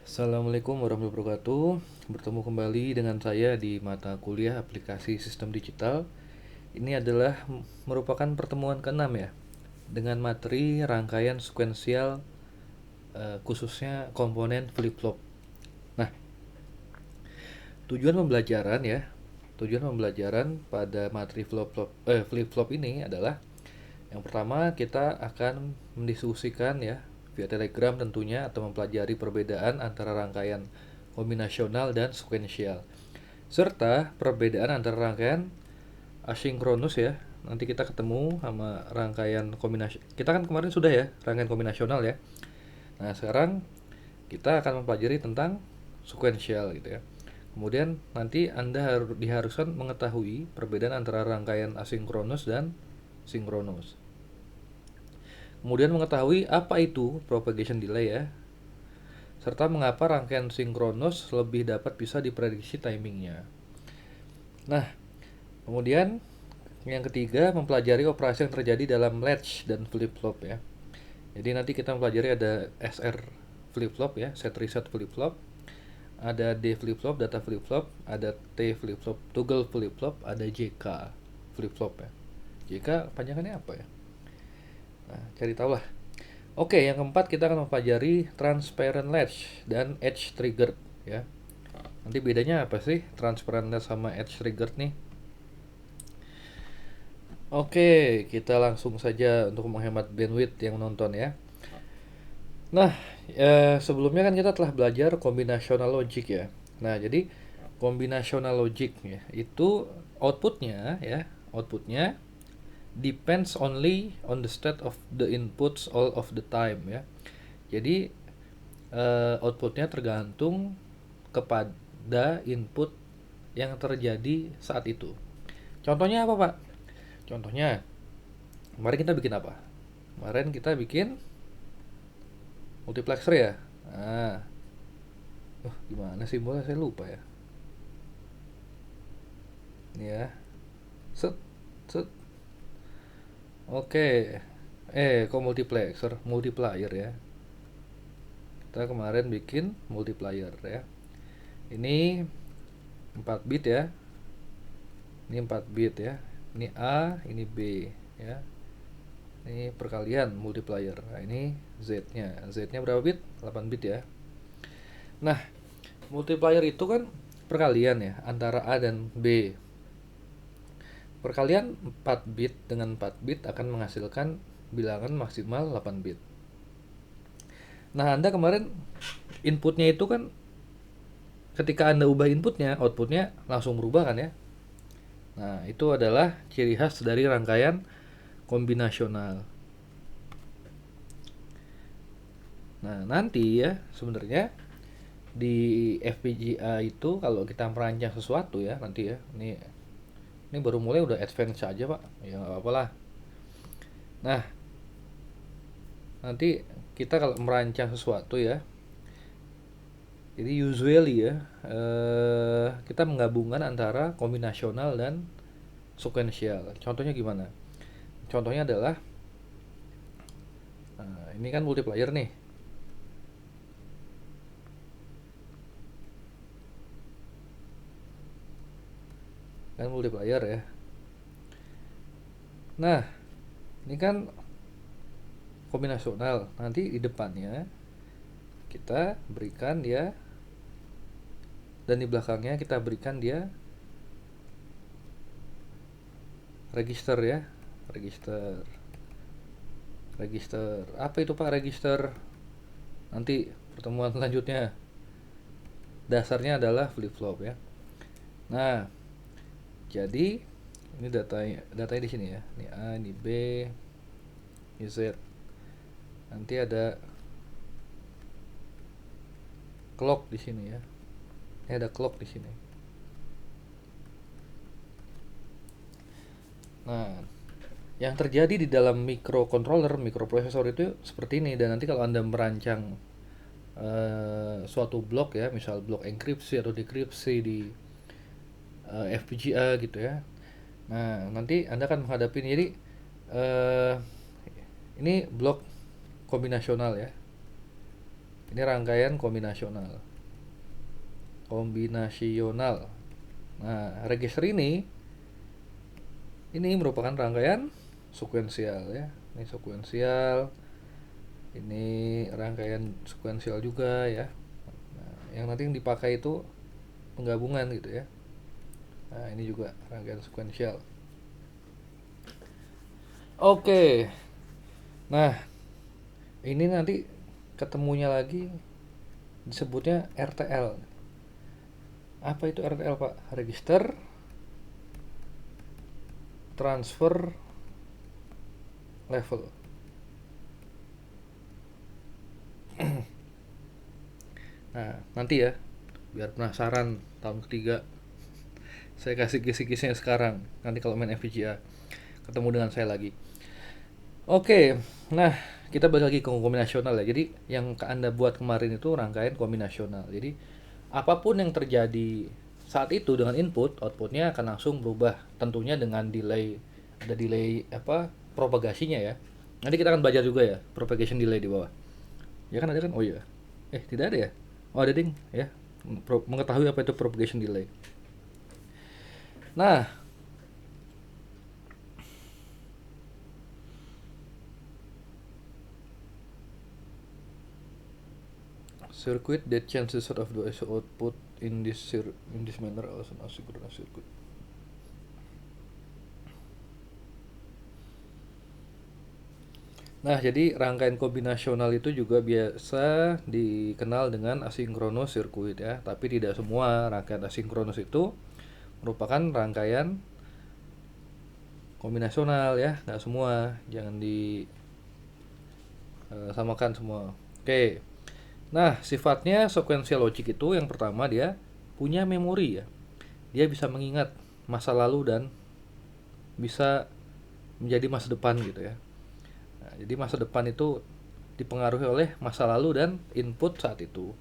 Assalamualaikum warahmatullahi wabarakatuh. Bertemu kembali dengan saya di mata kuliah aplikasi sistem digital. Ini adalah merupakan pertemuan ke-6 ya, dengan materi rangkaian sekuensial, khususnya komponen flip-flop. Nah, tujuan pembelajaran ya, tujuan pembelajaran pada materi flip-flop ini adalah yang pertama kita akan mendiskusikan ya via Telegram tentunya, atau mempelajari perbedaan antara rangkaian kombinasional dan sekuensial, serta perbedaan antara rangkaian asinkronus ya. Nanti kita ketemu sama rangkaian kombinasi. Kita kan kemarin sudah ya rangkaian kombinasional ya. Nah, sekarang kita akan mempelajari tentang sekuensial gitu ya. Kemudian nanti Anda diharuskan mengetahui perbedaan antara rangkaian asinkronus dan sinkronus. Kemudian mengetahui apa itu propagation delay ya, serta mengapa rangkaian sinkronus lebih dapat bisa diprediksi timingnya. Nah, kemudian yang ketiga mempelajari operasi yang terjadi dalam latch dan flip-flop ya. Jadi nanti kita mempelajari ada SR flip-flop ya, set reset flip-flop, ada D flip-flop, data flip-flop, ada T flip-flop, toggle flip-flop, ada JK flip-flop ya. JK panjangannya apa ya? Nah, cari tahu lah. Oke, yang keempat kita akan mempelajari transparent latch dan edge triggered ya. Nanti bedanya apa sih transparent latch sama edge triggered nih? Oke, kita langsung saja untuk menghemat bandwidth yang nonton ya. Nah, sebelumnya kan kita telah belajar combinational logic ya. Nah, jadi combinational logic ya, itu outputnya depends only on the state of the inputs all of the time ya. Jadi outputnya tergantung kepada input yang terjadi saat itu. Contohnya apa, Pak? Contohnya, kemarin kita bikin apa? Kemarin kita bikin multiplexer ya. Nah, gimana simbolnya saya lupa ya. Ini ya. Set, set. Oke. Kok multiplexer? Multiplier ya. Kita kemarin bikin multiplier ya. Ini 4 bit ya. Ini 4 bit ya. Ini A, ini B ya. Ini perkalian multiplier. Nah, ini Z-nya. Z-nya berapa bit? 8 bit ya. Nah, multiplier itu kan perkalian ya antara A dan B. Perkalian 4 bit dengan 4 bit akan menghasilkan bilangan maksimal 8 bit. Nah, Anda kemarin inputnya itu kan ketika Anda ubah inputnya, outputnya langsung berubah kan ya. Nah, itu adalah ciri khas dari rangkaian kombinasional. Nah, nanti ya sebenarnya di FPGA itu kalau kita merancang sesuatu ya nanti ya, ini baru mulai udah advance aja Pak, ya nggak apa-apa lah. Nah, nanti kita kalau merancang sesuatu ya, jadi usually ya kita menggabungkan antara kombinasional dan sequential. Contohnya gimana? Contohnya adalah ini kan multiplier nih. Kan multiplier ya. Nah, ini kan kombinasional. Nanti di depannya kita berikan dia, dan di belakangnya kita berikan dia register ya. Register apa itu Pak register? Nanti pertemuan selanjutnya. Dasarnya adalah flip flop ya. Nah, jadi ini datanya di sini ya. Ini A, ini B, ini Z. Nanti ada clock di sini ya. Ini ada clock di sini. Nah, yang terjadi di dalam microprocessor itu seperti ini. Dan nanti kalau Anda merancang suatu blok ya, misal blok enkripsi atau dekripsi di FPGA gitu ya. Nah, nanti Anda akan menghadapi ini. Jadi ini blok kombinasional ya. Ini Ini rangkaian kombinasional. Nah, register ini merupakan rangkaian sekuensial ya. Ini sekuensial. Ini rangkaian sekuensial juga ya. Nah, yang nanti yang dipakai itu penggabungan gitu ya. Nah, ini juga rangkaian sekuensial. Oke. Nah, ini nanti ketemunya lagi disebutnya RTL. Apa itu RTL, Pak? Register Transfer Level. Nah, nanti ya, biar penasaran tahun ketiga, saya kasih kisi-kisinya sekarang. Nanti kalau main FPGA, ketemu dengan saya lagi. Oke, nah kita balik lagi ke kombinasional ya. Jadi yang Anda buat kemarin itu rangkaian kombinasional. Jadi apapun yang terjadi saat itu dengan input, outputnya akan langsung berubah. Tentunya dengan delay, ada delay propagasinya ya. Nanti kita akan belajar juga ya propagation delay di bawah. Ya kan ada kan? Oh iya. Tidak ada ya? Oh ada ding ya. Mengetahui apa itu propagation delay. Nah, circuit that changes sort of the output in this manner as an asynchronous circuit. Nah, jadi rangkaian kombinasional itu juga biasa dikenal dengan asynchronous circuit ya, tapi tidak semua rangkaian asynchronous itu merupakan rangkaian kombinasional ya, nggak semua, jangan disamakan semua. Oke. Nah, sifatnya sequential logic itu yang pertama dia punya memori ya. Dia bisa mengingat masa lalu dan bisa menjadi masa depan gitu ya. Nah, jadi masa depan itu dipengaruhi oleh masa lalu dan input saat itu.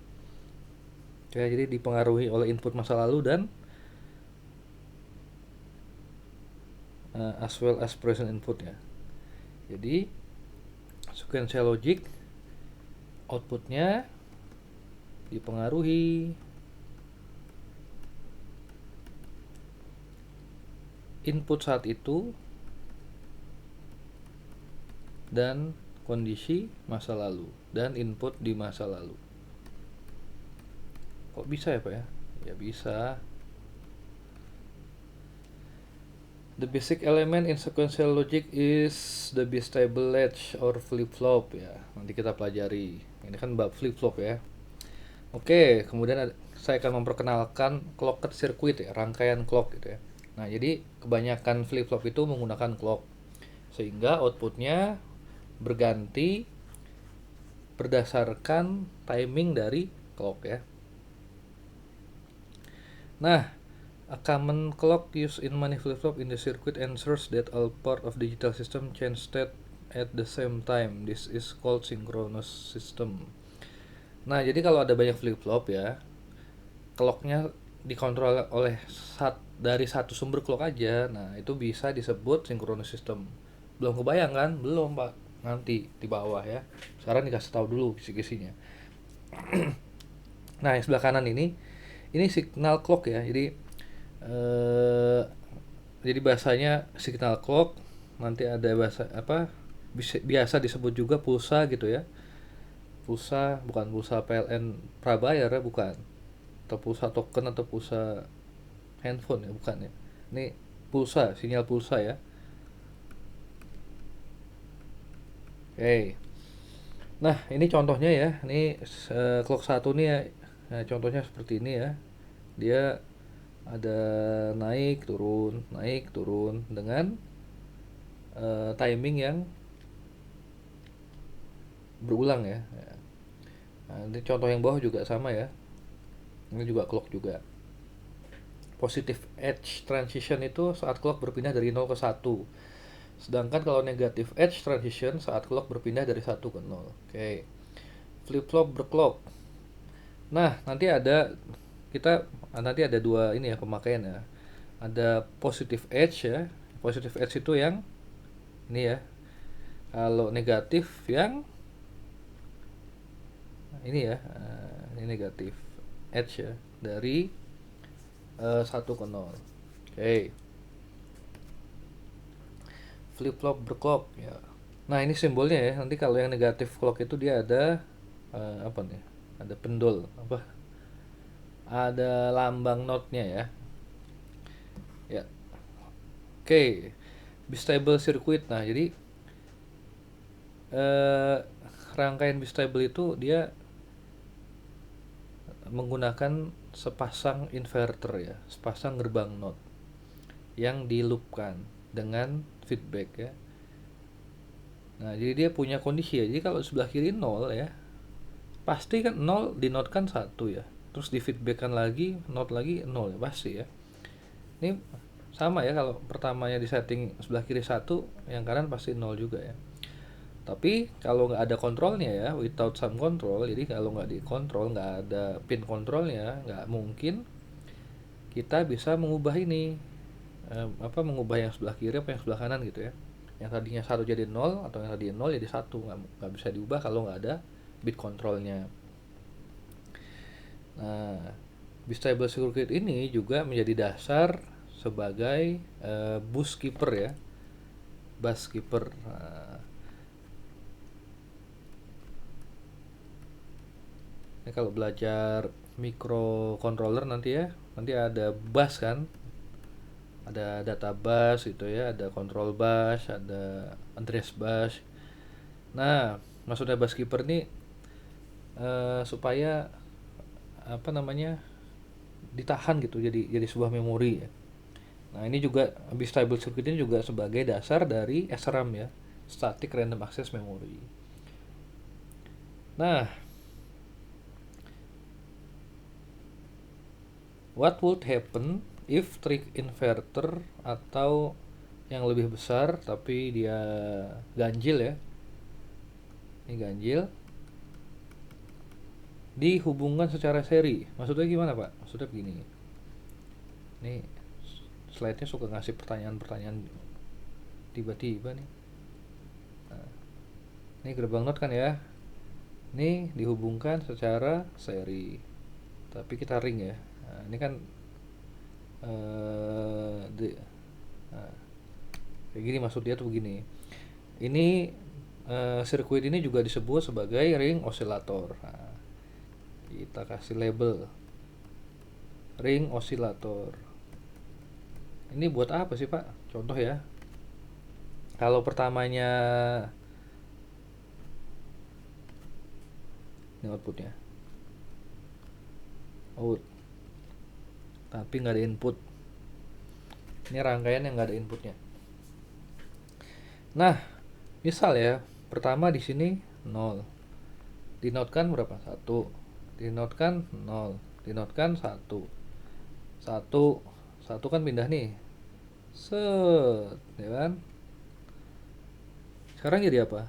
Ya, jadi dipengaruhi oleh input masa lalu dan as well as present input ya. Jadi sequential logic outputnya dipengaruhi input saat itu dan kondisi masa lalu dan input di masa lalu. Kok bisa ya Pak ya? Ya bisa. The basic element in sequential logic is the bistable latch or flip-flop ya. Nanti kita pelajari. Ini kan bab flip-flop ya. Oke, kemudian saya akan memperkenalkan clocked circuit ya, rangkaian clock gitu ya. Nah, jadi kebanyakan flip-flop itu menggunakan clock. Sehingga outputnya berganti berdasarkan timing dari clock ya. Nah, a common clock used in many flip-flop in the circuit ensures that all part of digital system change state at the same time. This is called synchronous system. Nah, jadi kalau ada banyak flip-flop ya, clocknya dikontrol oleh dari satu sumber clock aja. Nah, itu bisa disebut synchronous system. Belum kebayang kan? Belum, Pak. Nanti di bawah ya. Sekarang dikasih tahu dulu kisi-kisinya. Nah, yang sebelah kanan ini signal clock ya. Jadi bahasanya signal clock, nanti ada bahasa biasa disebut juga pulsa gitu ya. Pulsa bukan pulsa PLN Prabayar ya, bukan. Atau pulsa token atau pulsa handphone ya, bukan ya. Ini pulsa, sinyal pulsa ya. Oke. Nah, ini contohnya ya. Ini clock 1 nih ya. Nah, contohnya seperti ini ya. Dia ada naik turun dengan timing yang berulang ya. Nah, ini contoh yang bawah juga sama ya. Ini juga clock juga. Positive edge transition itu saat clock berpindah dari 0 ke 1. Sedangkan kalau negative edge transition saat clock berpindah dari 1 ke 0. Oke. Flip-flop berclock. Nah, nanti ada dua ini ya pemakaian ya. Ada positive edge ya. Positive edge itu yang ini ya. Kalau negatif yang ini ya, ini negatif edge ya, dari 1 ke 0. Oke. Flip flop berclock ya. Nah, ini simbolnya ya. Nanti kalau yang negatif clock itu dia ada apa nih? Ada pendol apa? Ada lambang notnya ya. Ya. Oke. Bistable circuit. Nah, jadi eh, rangkaian bistable itu dia menggunakan sepasang inverter ya, sepasang gerbang not yang diloopkan dengan feedback ya. Nah, jadi dia punya kondisi ya. Jadi kalau sebelah kiri 0 ya, pasti kan 0 dinotkan 1 ya. Terus di feedbackkan lagi, not lagi 0 ya, pasti ya. Ini sama ya, kalau pertamanya di setting sebelah kiri 1, yang kanan pasti 0 juga ya. Tapi kalau nggak ada kontrolnya ya, without some control, jadi kalau nggak dikontrol, nggak ada pin kontrolnya, nggak mungkin kita bisa mengubah ini, mengubah yang sebelah kiri apa yang sebelah kanan gitu ya. Yang tadinya 1 jadi 0 atau yang tadinya 0 jadi 1, nggak bisa diubah kalau nggak ada bit kontrolnya. Nah, bistable circuit ini juga menjadi dasar sebagai bus keeper ya, bus keeper. Nah, ini kalau belajar microcontroller nanti ya, nanti ada bus kan, ada data bus itu ya, ada control bus, ada address bus. Nah, maksudnya bus keeper ini supaya apa namanya, ditahan gitu, jadi sebuah memori ya. Nah, ini juga bistable circuit ini juga sebagai dasar dari SRAM ya, static random access memory. Nah, what would happen if trig inverter atau yang lebih besar tapi dia ganjil ya, ini ganjil, dihubungkan secara seri? Maksudnya gimana Pak? Maksudnya begini, ini slide-nya suka ngasih pertanyaan-pertanyaan tiba-tiba nih. Nah, ini gerbang not kan ya, ini dihubungkan secara seri tapi kita ring ya. Nah, ini kan nah, kayak gini maksudnya tuh begini. Ini sirkuit ini juga disebut sebagai ring osilator. Nah, kita kasih label ring osilator. Ini buat apa sih Pak? Contoh ya. Kalau pertamanya ini outputnya out, tapi nggak ada input. Ini rangkaian yang nggak ada inputnya. Nah, misal ya, pertama di sini 0. Dinotkan berapa? 1. Dinotkan 0. Dinotkan 1. 1 1 kan pindah nih. Set, ya kan? Sekarang jadi apa?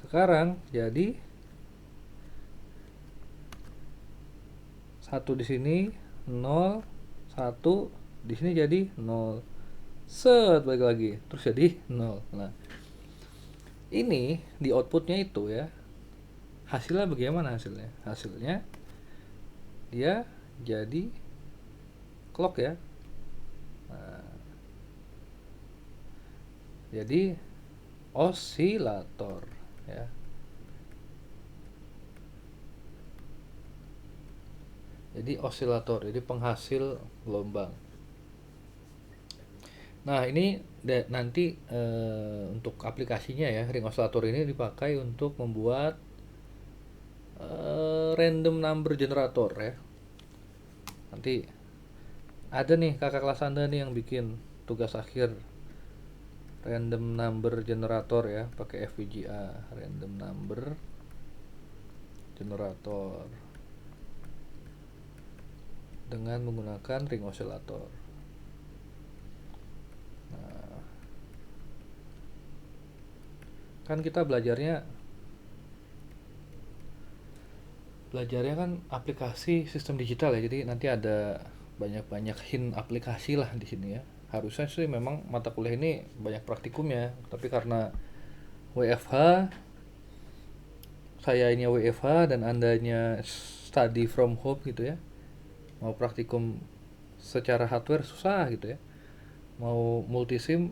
Sekarang jadi 1 di sini, 0, 1 di sini jadi 0. Set, balik lagi. Terus jadi 0. Nah, ini di outputnya itu ya, hasilnya bagaimana hasilnya? Hasilnya dia jadi clock ya. Nah, jadi osilator ya. Jadi osilator, jadi penghasil gelombang. Nah, ini nanti untuk aplikasinya ya, ring osilator ini dipakai untuk membuat random number generator ya. Nanti ada nih kakak kelas Anda nih yang bikin tugas akhir random number generator ya, pakai FPGA random number generator dengan menggunakan ring osilator. Nah, kan kita belajarnya kan aplikasi sistem digital ya, jadi nanti ada banyak-banyak hint aplikasi lah di sini ya. Harusnya sih memang mata kuliah ini banyak praktikumnya, tapi karena WFH, saya ini WFH dan andanya study from home gitu ya, mau praktikum secara hardware susah gitu ya, mau multisim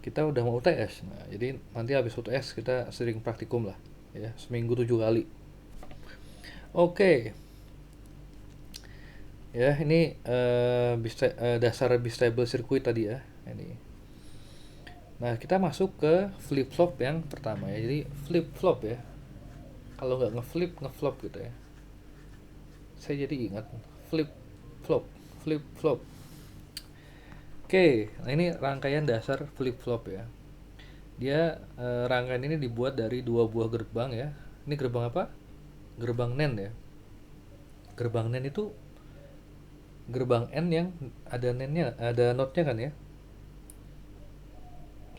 kita udah mau UTS. Nah, jadi nanti habis UTS kita sering praktikum lah ya, seminggu 7 kali. Oke. Ya, ini dasar bistable circuit tadi ya. Ini. Nah, kita masuk ke flip flop yang pertama ya. Jadi flip flop ya. Kalau nggak ngeflip, ngeflop gitu ya. Saya jadi ingat flip flop, flip flop. Oke, nah ini rangkaian dasar flip flop ya. Dia rangkaian ini dibuat dari dua buah gerbang ya. Ini gerbang apa? Gerbang NAND ya. Gerbang NAND itu gerbang N yang ada NAND-nya, ada node-nya kan ya.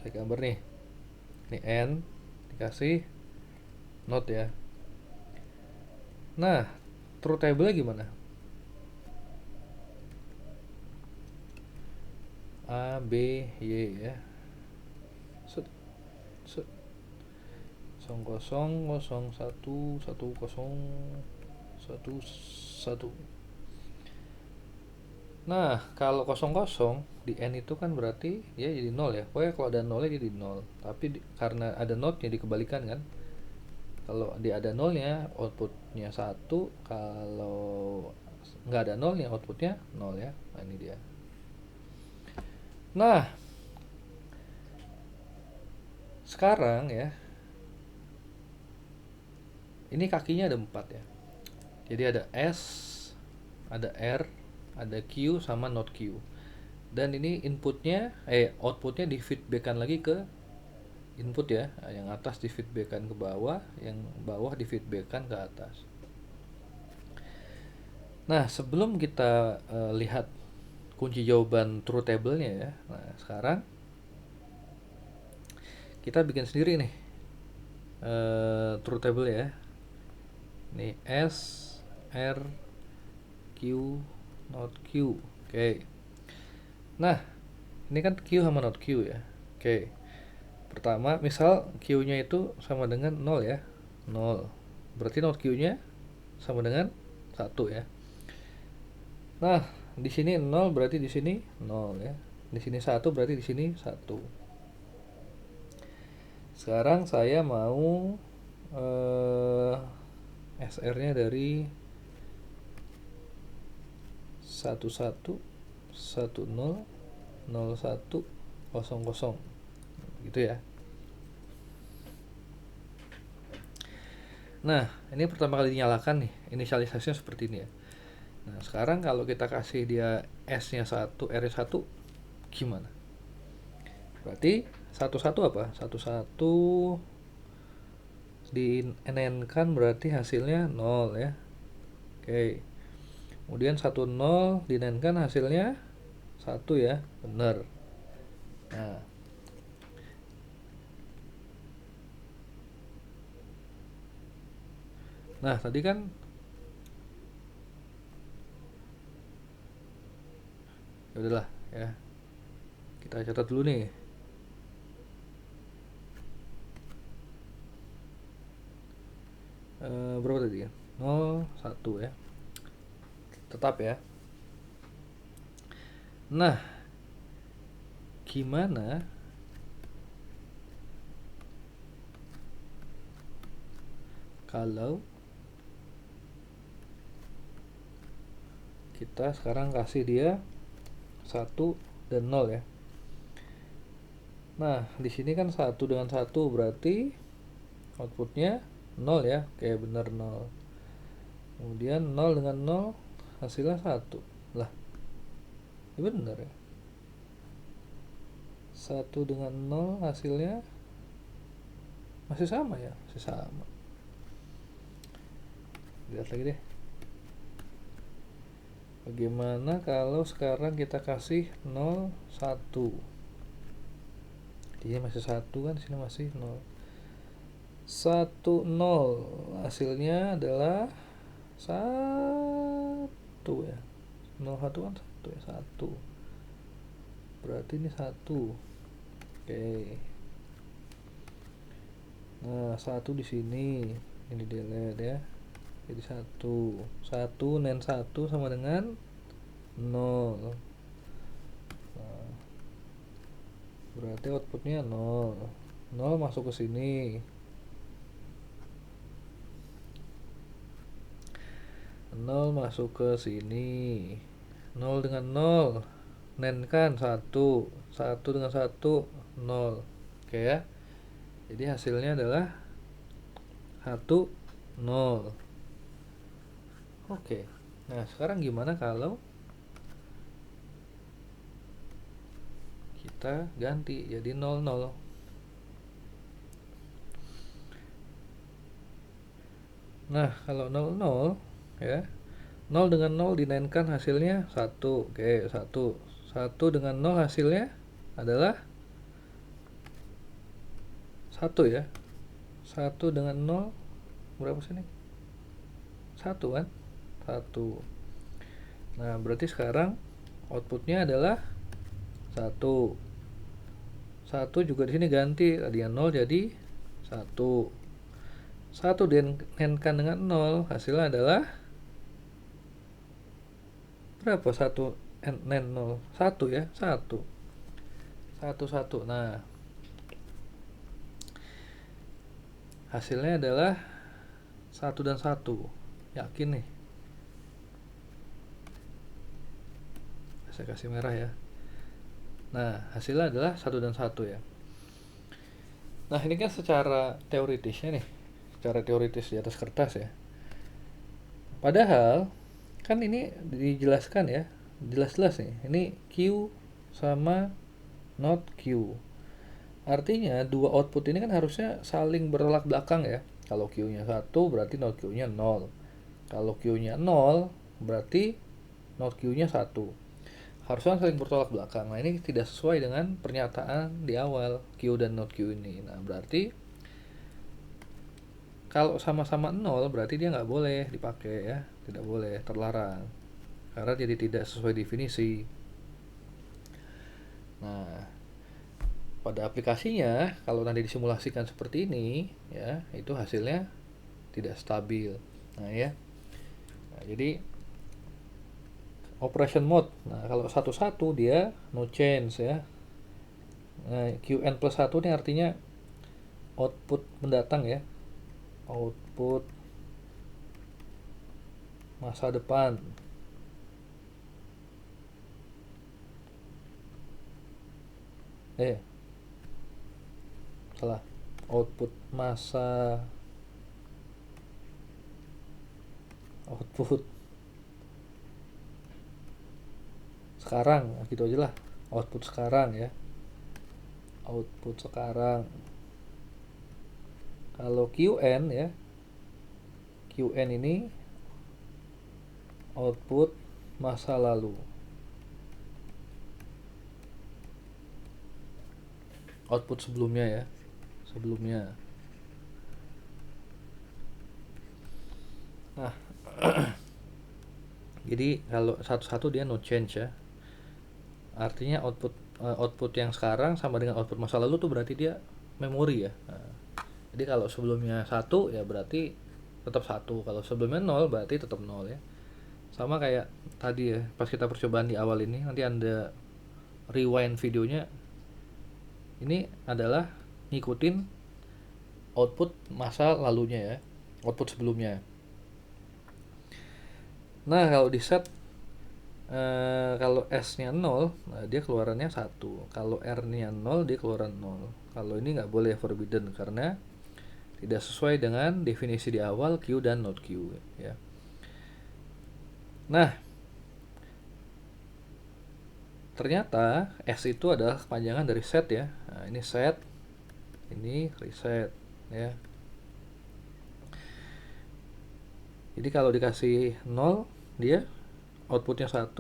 Saya gambar nih. Ini N dikasih node ya. Nah, truth table-nya gimana? A, B, Y ya. Set, set. 0, 0, 0, 1, 1, 0, 1, 1. Nah, kalau 0, 0 di N itu kan berarti ya jadi 0 ya. Pokoknya kalau ada 0 jadi 0. Tapi karena ada node-nya dikebalikan kan. Kalau dia ada nolnya, outputnya 1. Kalau nggak ada nolnya, outputnya 0 ya. Nah, ini dia. Nah, sekarang ya, ini kakinya ada 4 ya. Jadi ada S, ada R, ada Q sama not Q. Dan ini outputnya di feedbackkan lagi ke input ya. Yang atas di feedbackkan ke bawah, yang bawah di feedbackkan ke atas. Nah, sebelum kita lihat kunci jawaban truth table-nya ya. Nah, sekarang kita bikin sendiri nih truth table ya. Ini S, R, Q, not Q. Oke. Nah, ini kan Q sama not Q ya. Oke. Pertama, misal Q-nya itu sama dengan 0 ya. 0. Berarti not Q-nya sama dengan 1 ya. Nah, di sini 0 berarti di sini 0 ya. Di sini 1 berarti di sini 1. Sekarang saya mau SR-nya dari 11 10 01 00 gitu ya. Nah, ini pertama kali dinyalakan nih, inisialisasinya seperti ini ya. Nah, sekarang kalau kita kasih dia S-nya 1, R-nya 1, gimana? Berarti 11 apa? 11 di NN-kan berarti hasilnya 0 ya. Oke. Kemudian 10 di NN-kan hasilnya 1 ya, benar. Nah, tadi kan ya udahlah ya. Kita catat dulu nih. Berapa tadi ya? 0 1 ya. Tetap ya. Nah, gimana kalau kita sekarang kasih dia 1 dan 0 ya. Nah, di sini kan 1 dengan 1 berarti outputnya 0 ya, kayak bener 0. Kemudian 0 dengan 0 hasilnya 1. Lah, ini bener ya. 1 dengan 0 hasilnya masih sama ya, masih sama. Lihat lagi deh. Bagaimana kalau sekarang kita kasih 0 1? Dia masih 1 kan, sini masih 0. 1 0 hasilnya adalah 1 ya. 01 kan 1 ya, 1. Berarti ini 1. Oke. Nah, 1 di sini. Ini delete ya. Jadi 1. 1 nen 1 sama dengan 0. Nah, berarti outputnya 0. 0 masuk ke sini. 0 masuk ke sini. 0 dengan 0 nen kan 1. 1 dengan 1 0. Oke ya. Jadi hasilnya adalah 1 0. Oke. Nah, sekarang gimana kalau kita ganti jadi 0 0? Nah, kalau 0 0 ya. 0 dengan 0 dinaikkan hasilnya 1. Oke, 1. 1 dengan 0 hasilnya adalah 1 ya. 1 dengan 0 berapa sih ini? 1 kan? 1. Nah, berarti sekarang outputnya adalah 1. 1 juga di sini ganti, tadi 0 jadi 1. 1 dinaikkan dengan 0 hasilnya adalah berapa? 1 nen 0. 1 ya, 1. 1 1. Nah, hasilnya adalah 1 dan 1. Yakin nih. Saya kasih merah ya. Nah, hasilnya adalah 1 dan 1 ya. Nah, ini kan secara teoritisnya nih. Secara teoritis di atas kertas ya. Padahal kan ini dijelaskan ya. Jelas-jelas nih. Ini Q sama not Q. Artinya dua output ini kan harusnya saling bertolak belakang ya. Kalau Q-nya 1 berarti not Q-nya 0. Kalau Q-nya 0 berarti not Q-nya 1. Harusnya saling bertolak belakang. Nah, ini tidak sesuai dengan pernyataan di awal Q dan not Q ini. Nah, berarti kalau sama-sama 0 berarti dia nggak boleh dipakai ya. Tidak boleh, terlarang. Karena jadi tidak sesuai definisi. Nah, pada aplikasinya kalau nanti disimulasikan seperti ini ya, itu hasilnya tidak stabil. Nah ya. Nah, jadi operation mode. Nah, kalau 1-1 dia no change ya. Nah, Qn plus 1 ini artinya output mendatang ya. Output masa depan. Salah. Output masa output sekarang, gitu aja lah. Output sekarang ya. Output sekarang. Kalau Qn ya. Qn ini output masa lalu. Output sebelumnya ya. Sebelumnya. Nah, jadi kalau 1-1 dia no change ya. Artinya output yang sekarang sama dengan output masa lalu tuh berarti dia memori ya. Nah, jadi kalau sebelumnya 1 ya berarti tetap 1. Kalau sebelumnya 0 berarti tetap 0 ya. Sama kayak tadi ya, pas kita percobaan di awal ini, nanti Anda rewind videonya. Ini adalah ngikutin output masa lalunya ya, output sebelumnya. Nah, kalau di set kalau S-nya 0, nah dia keluarannya 1. Kalau R-nya 0, dia keluaran 0. Kalau ini nggak boleh forbidden karena tidak sesuai dengan definisi di awal Q dan not Q ya. Nah, ternyata S itu adalah kepanjangan dari set ya. Nah, ini set, ini reset ya. Jadi kalau dikasih 0 dia outputnya 1,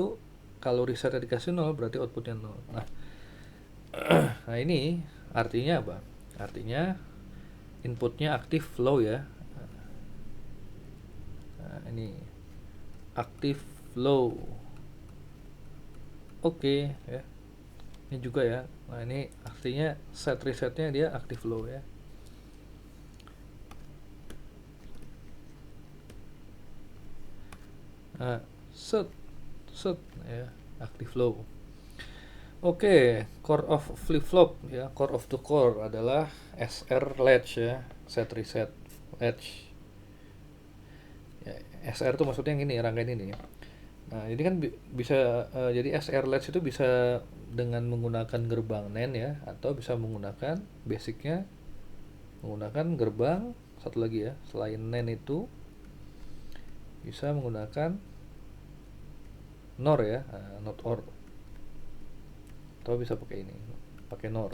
kalau resetnya dikasih 0 berarti outputnya 0. Nah ini artinya apa? Artinya inputnya aktif flow ya. Nah, ini aktif flow. Oke ya. Ini juga ya. Nah, ini artinya set resetnya dia active low ya. Nah, set set ya, active low. Oke, core of flip flop ya, core of the core adalah SR latch ya, set reset latch. Ya, SR itu maksudnya yang ini, rangkaian ini. Nah, ini kan bisa jadi SR latch itu bisa dengan menggunakan gerbang NAND ya, atau bisa menggunakan basicnya menggunakan gerbang satu lagi ya, selain NAND itu bisa menggunakan NOR ya, not OR, atau bisa pakai ini, pakai NOR.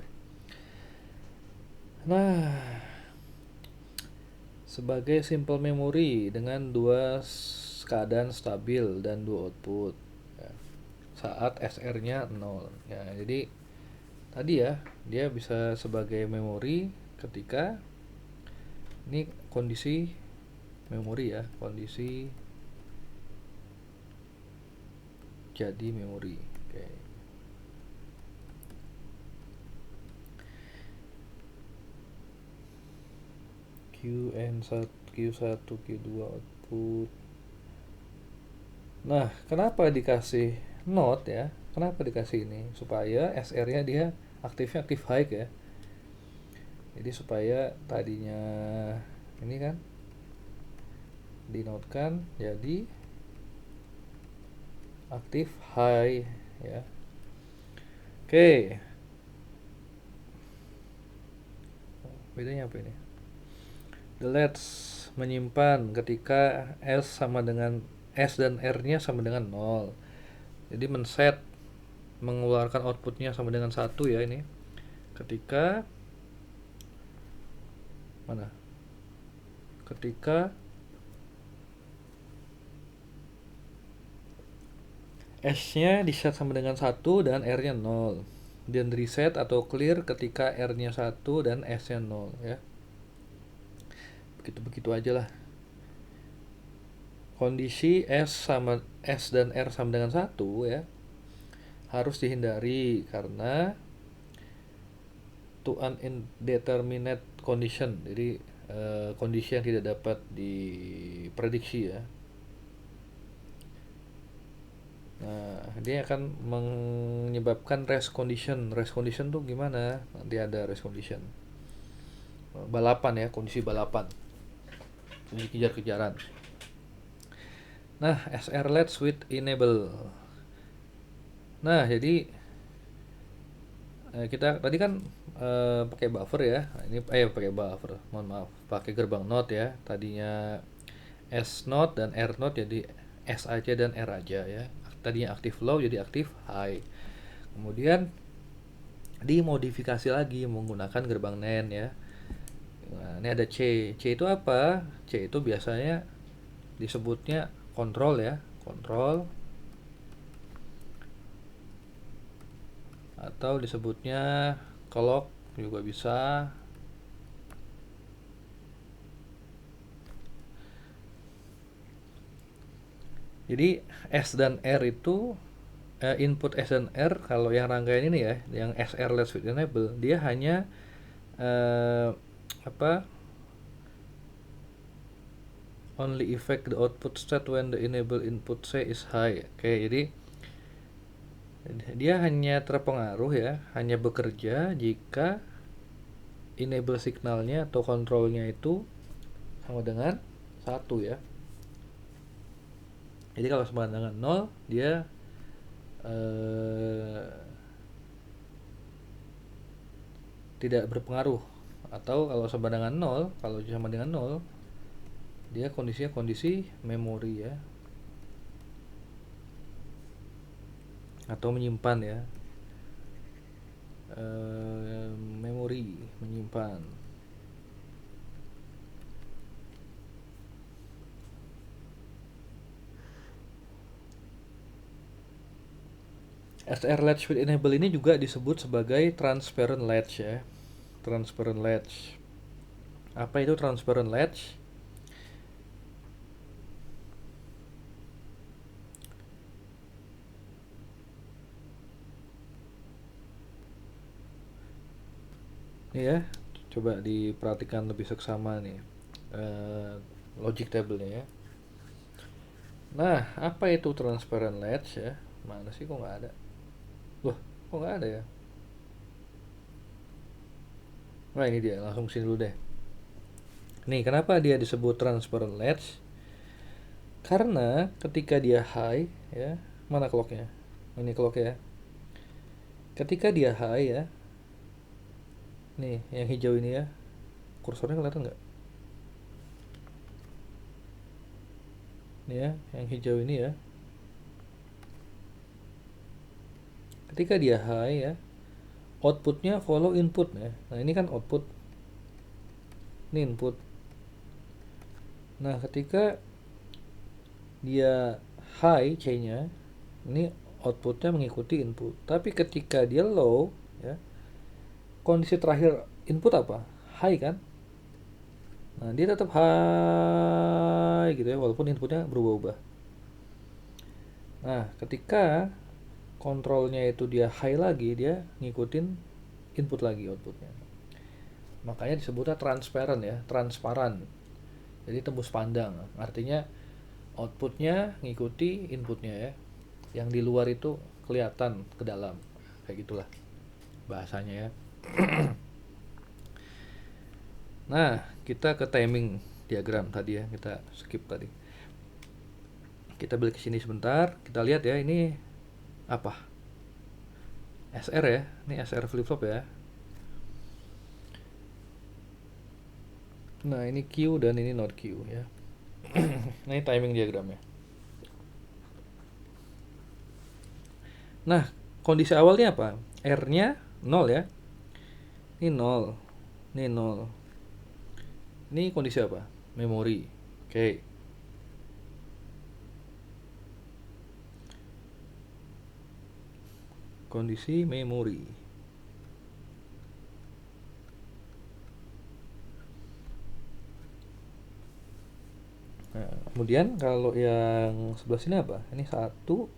Nah, sebagai simple memory dengan dua keadaan stabil dan dua output ya, saat SR-nya 0 ya. Jadi tadi ya, dia bisa sebagai memori ketika ini kondisi memori ya, kondisi jadi memori. Oke. Q1, Q2 output. Nah, kenapa dikasih not ya? Kenapa dikasih ini? Supaya SR-nya dia aktifnya aktif high ya. Jadi supaya tadinya ini kan dinotekan jadi aktif high ya. Oke. Bedanya apa ini? The latch menyimpan ketika S sama dengan S dan R-nya sama dengan 0. Jadi men-set mengeluarkan outputnya sama dengan 1 ya ini. Ketika mana? Ketika S-nya di-set sama dengan 1 dan R-nya 0. Dan reset atau clear ketika R-nya 1 dan S-nya 0 ya. Begitu-begitu aja lah. Kondisi S dan R sama dengan 1 ya harus dihindari karena to an indeterminate condition. Jadi kondisi yang tidak dapat diprediksi ya. Nah, dia akan menyebabkan race condition. Race condition tuh gimana? Nanti ada race condition. Balapan ya, kondisi balapan. Kondisi kejar-kejaran. Nah, SR Let's with enable. Nah, jadi kita tadi kan pakai buffer ya. Ini pakai buffer. Mohon maaf, pakai gerbang not ya. Tadinya S not dan R not jadi S aja dan R aja ya. Tadinya aktif low jadi aktif high. Kemudian dimodifikasi lagi menggunakan gerbang NAND ya. Nah, ini ada C. C itu apa? C itu biasanya disebutnya kontrol ya, kontrol atau disebutnya clock juga bisa. Jadi S dan R itu input S dan R kalau yang rangkaian ini ya, yang SR Let's with enable, dia hanya apa? Only effect the output state when the enable input say is high. Oke, jadi dia hanya terpengaruh ya, hanya bekerja jika enable signalnya atau kontrolnya itu sama dengan 1 ya. Jadi kalau sama dengan 0 dia tidak berpengaruh, atau kalau sama dengan 0, kalau sama dengan 0 dia kondisinya kondisi memori ya, atau menyimpan ya, memori menyimpan. SR latch with enable ini juga disebut sebagai transparent latch ya. Transparent latch. Apa itu transparent latch? Ini ya, coba diperhatikan lebih seksama nih, logic table-nya ya. Nah, apa itu transparent ledge ya? Mana sih, kok nggak ada? Loh, kok nggak ada ya? Nah, ini dia, langsung sini dulu deh. Nih, kenapa dia disebut transparent ledge? Karena ketika dia high ya, mana clocknya? Ini clock ya. Ketika dia high ya, nih yang hijau ini ya, kursornya kelihatan nggak? Nih ya, yang hijau ini ya. Ketika dia high ya, outputnya follow input ya. Nah ini kan output, ini input. Nah ketika dia high C-nya, ini outputnya mengikuti input. Tapi ketika dia low ya, kondisi terakhir input apa? High kan? Nah dia tetap high gitu ya, walaupun inputnya berubah-ubah. Nah ketika kontrolnya itu dia high lagi, dia ngikutin input lagi outputnya. Makanya disebutnya transparent ya, transparan. Jadi tembus pandang. Artinya outputnya ngikuti inputnya ya. Yang di luar itu kelihatan ke dalam. Kayak gitulah bahasanya ya. Nah, kita ke timing diagram tadi ya. Kita skip tadi. Kita balik ke sini sebentar. Kita lihat ya, ini apa? SR ya. Ini SR flip flop ya. Nah, ini Q dan ini not Q ya. Nah, ini timing diagramnya. Nah, kondisi awalnya apa? R-nya 0 ya. Ini 0. Ini 0. Ini kondisi apa? Memori. Oke. Kondisi memori. Nah, kemudian kalau yang sebelah sini apa? Ini 1,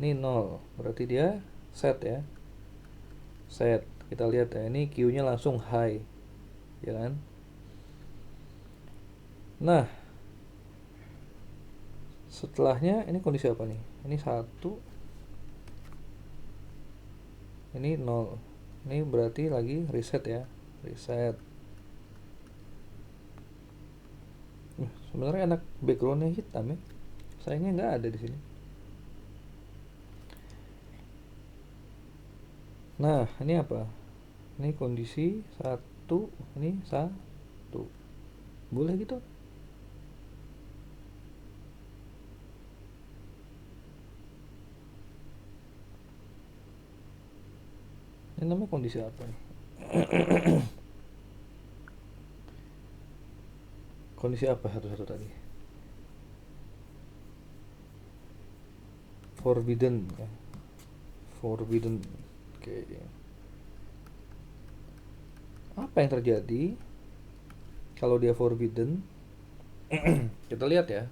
ini 0. Berarti dia set ya. Set. Kita lihat ya, ini Q-nya langsung high. Ya kan? Nah, setelahnya ini kondisi apa nih? Ini 1, ini 0. Ini berarti lagi reset ya. Reset. Sebenarnya enak backgroundnya hitam ya. Sayangnya nggak ada di sini. Nah, ini apa? Ini kondisi 1, ini 1. Boleh gitu? Ini namanya kondisi apa nih? Kondisi apa satu-satu tadi? Forbidden ya. Forbidden. Oke. Apa yang terjadi kalau dia forbidden? Kita lihat ya.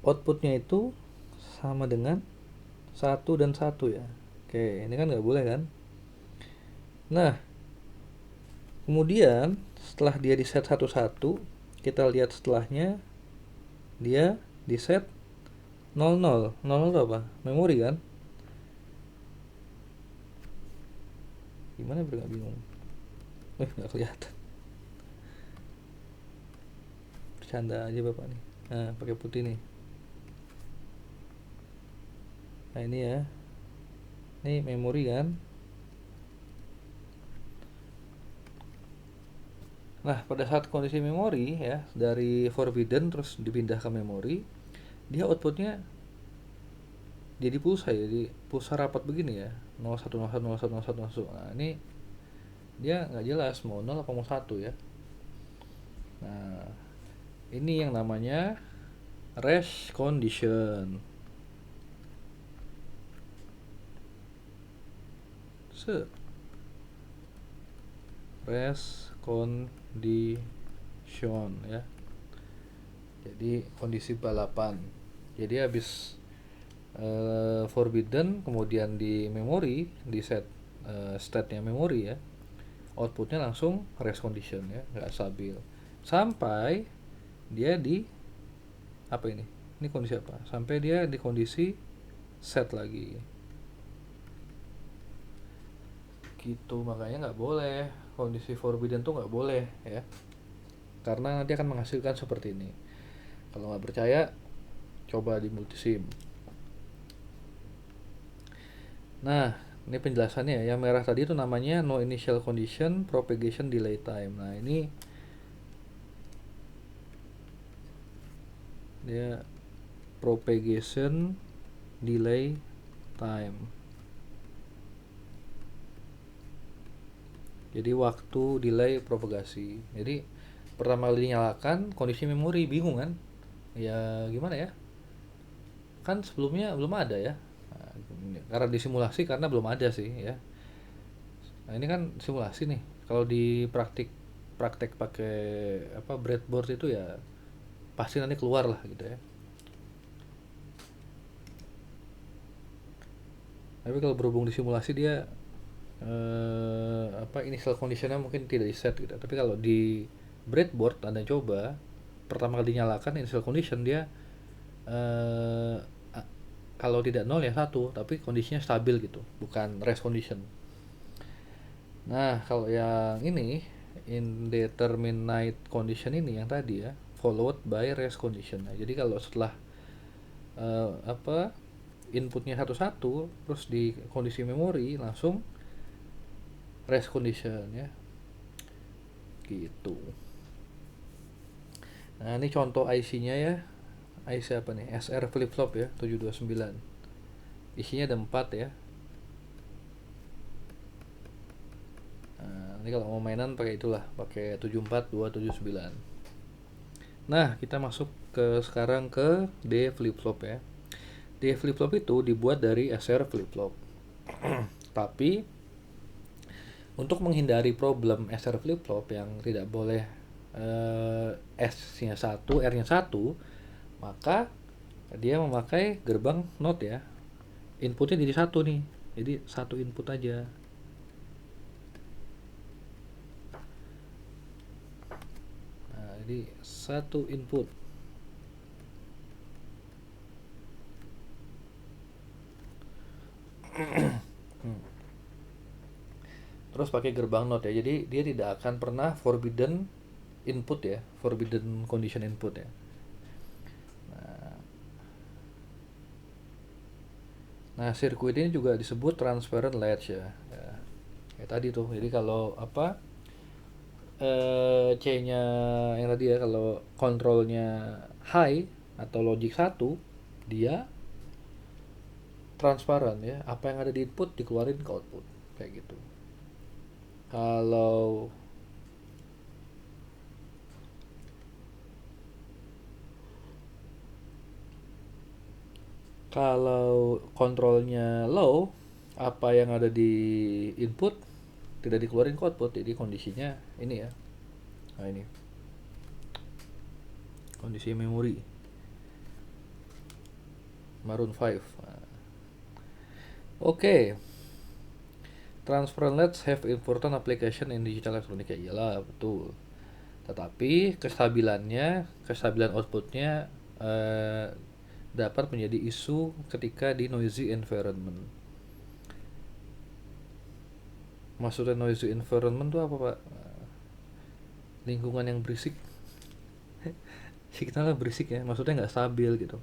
Outputnya itu sama dengan 1 dan 1 ya. Oke, ini kan nggak boleh kan? Nah, kemudian setelah dia di set 1-1, kita lihat setelahnya dia di set 00. 00 itu apa? Memori kan? Gimana biar nggak bingung? Nggak kelihatan. Bercanda aja bapak nih. Nah, pakai putih nih. Nah ini ya. Ini memori kan? Nah, pada saat kondisi memori ya, dari forbidden terus dipindah ke memori, dia outputnya jadi pulsa ya, jadi pulsa rapat begini ya. 01010101. Nah, ini dia nggak jelas mau 0 apa mau 1 ya. Nah, ini yang namanya rest condition. Rest condition ya. Jadi kondisi balapan. Jadi habis forbidden, kemudian di memori, di set state-nya memori ya, outputnya langsung rest condition ya, nggak stabil sampai dia di apa ini kondisi apa, sampai dia di kondisi set lagi gitu. Makanya nggak boleh kondisi forbidden tuh, nggak boleh ya, karena nanti akan menghasilkan seperti ini. Kalau nggak percaya, coba di multisim. Nah, ini penjelasannya ya. Yang merah tadi itu namanya no initial condition propagation delay time. Nah, ini dia propagation delay time. Jadi waktu delay propagasi. Jadi pertama kali dinyalakan kondisi memori, bingung kan? Ya gimana ya? Kan sebelumnya belum ada ya. Nah, karena disimulasi, karena belum ada sih ya. Nah, ini kan simulasi nih. Kalau di praktek pakai apa breadboard itu ya pasti nanti keluar lah gitu ya. Tapi kalau berhubung di simulasi dia apa initial conditionnya mungkin tidak di set gitu. Tapi kalau di breadboard Anda coba pertama kali dinyalakan initial condition, dia eh, kalau tidak nol ya satu, tapi kondisinya stabil gitu, bukan rest condition. Nah, kalau yang ini indeterminate condition ini yang tadi ya, followed by rest condition. Nah, jadi kalau setelah apa inputnya satu-satu terus di kondisi memori langsung rest condition ya gitu. Nah, ini contoh IC-nya ya. IC apa nih? SR flip flop ya, 729. Isinya ada 4 ya. Nah, ini kalau mau mainan pakai itulah, pakai 74279. Nah, kita masuk ke sekarang ke D flip flop ya. D flip flop itu dibuat dari SR flip flop. Tapi untuk menghindari problem SR flip flop yang tidak boleh S-nya 1, R-nya 1, maka dia memakai gerbang NOT ya. Inputnya jadi satu nih. Jadi satu input aja. Nah, jadi satu input. Terus pakai gerbang NOT ya. Jadi dia tidak akan pernah forbidden input ya, forbidden condition input ya. Nah, sirkuit ini juga disebut transparent latch ya. Ya, kayak tadi tuh. Jadi kalau apa C-nya yang tadi ya, kalau kontrolnya high atau logic 1, dia transparan ya. Apa yang ada di input dikeluarin ke output. Kayak gitu. Kalau kalau kontrolnya low, apa yang ada di input tidak dikeluarin ke output. Jadi kondisinya ini ya. Nah, ini kondisi memori Maroon 5. Nah, oke. Transparent latch have important application in digital electronics. Ya iyalah, betul. Tetapi kestabilan outputnya dapat menjadi isu ketika di noisy environment. Maksudnya noisy environment itu apa, Pak? Lingkungan yang berisik. Signalnya berisik ya, maksudnya nggak stabil gitu.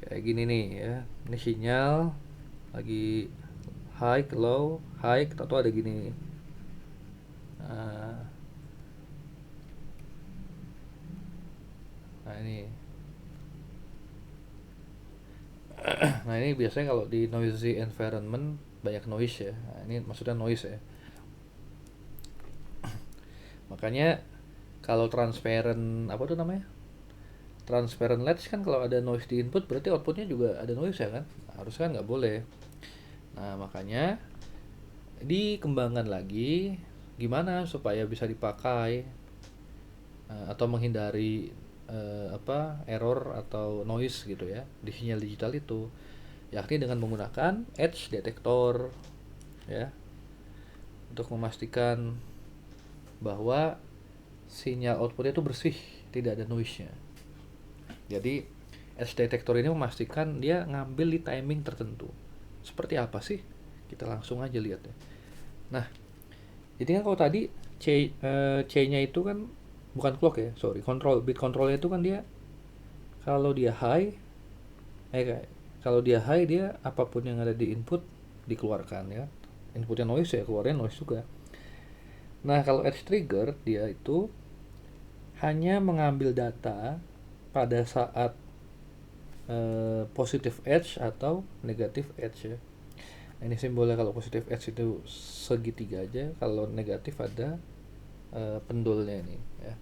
Kayak gini nih ya, ini sinyal lagi high, low, high, atau ada gini. Nah, nah ini. Nah, ini biasanya kalau di noisy environment banyak noise ya. Nah, ini maksudnya noise ya. Makanya kalau transparent apa tuh namanya? Transparent latch kan kalau ada noise di input berarti outputnya juga ada noise ya kan? Harusnya kan nggak boleh. Nah, makanya dikembangkan lagi gimana supaya bisa dipakai atau menghindari error atau noise gitu ya di sinyal digital itu, yakni dengan menggunakan edge detector ya, untuk memastikan bahwa sinyal outputnya itu bersih, tidak ada noise-nya. Jadi edge detector ini memastikan dia ngambil di timing tertentu. Seperti apa sih? Kita langsung aja lihat ya. Nah, jadi kan kalau tadi C-nya itu kan bukan clock ya, sorry, bit controlnya itu kan dia kalau dia high, kalau dia high dia apapun yang ada di input dikeluarkan ya. Inputnya noise ya, keluarnya noise juga. Nah, kalau edge trigger dia itu hanya mengambil data pada saat positive edge atau negative edge ya. Ini simbolnya kalau positive edge itu segitiga aja, kalau negatif ada pendulnya ini ya.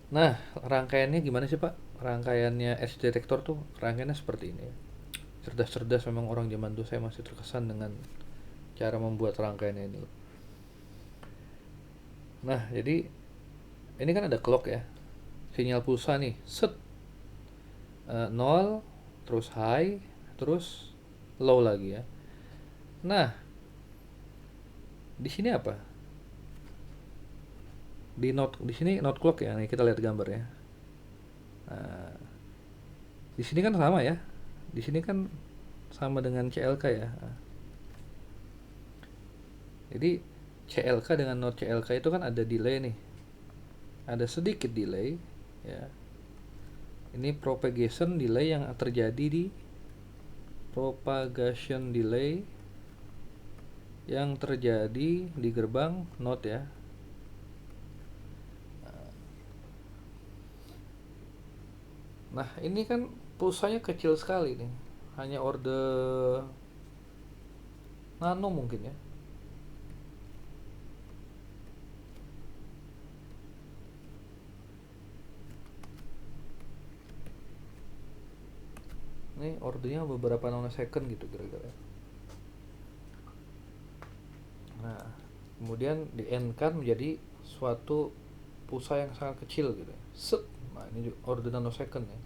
Nah, rangkaiannya gimana sih Pak? Rangkaiannya edge detector tuh rangkaiannya seperti ini ya. Cerdas-cerdas memang orang zaman dulu, saya masih terkesan dengan cara membuat rangkaiannya ini. Nah, jadi ini kan ada clock ya. Sinyal pulsa nih, set 0, terus high, terus low lagi ya. Nah, di sini apa? Di sini not clock ya. Nih kita lihat gambar ya. Nah, di sini kan sama ya. Di sini kan sama dengan CLK ya. Jadi CLK dengan not CLK itu kan ada delay nih. Ada sedikit delay ya. Ini propagation delay yang terjadi di propagation delay yang terjadi di gerbang not ya. Nah, ini kan pulsanya kecil sekali nih. Hanya order nano mungkin ya. Ini ordernya beberapa nanosecond gitu kira-kira. Nah, kemudian di end kan menjadi suatu pulsa yang sangat kecil gitu. Set. Nah, ini order nanosecond ya.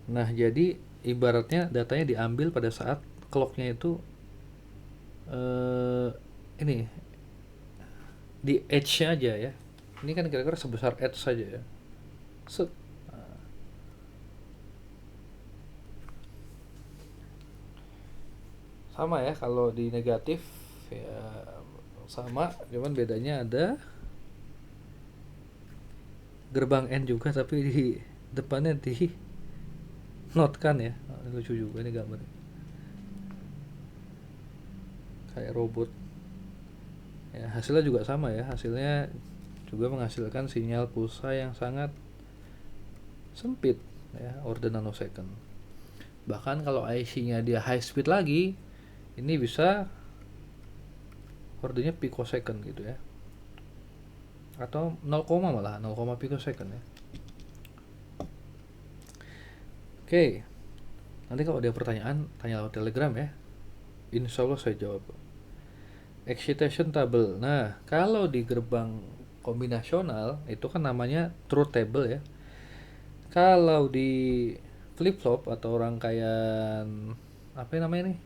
Nah, jadi ibaratnya datanya diambil pada saat clocknya itu ini di edge-nya aja ya. Ini kan kira-kira sebesar edge saja ya. Set. Sama ya kalau di negatif ya, sama, cuman bedanya ada gerbang N juga tapi di depannya di not kan ya. Lucu juga ini gambar, kayak robot ya. Hasilnya juga sama ya, hasilnya juga menghasilkan sinyal pulsa yang sangat sempit ya, order nanosecond. Bahkan kalau IC-nya dia high speed lagi, ini bisa ordernya picosecond gitu ya, atau 0, malah 0, picosecond ya. Oke, nanti kalau ada pertanyaan tanya lewat telegram ya, insya Allah saya jawab. Excitation table, nah kalau di gerbang kombinasional itu kan namanya truth table ya. Kalau di flip flop atau rangkaian apa namanya nih,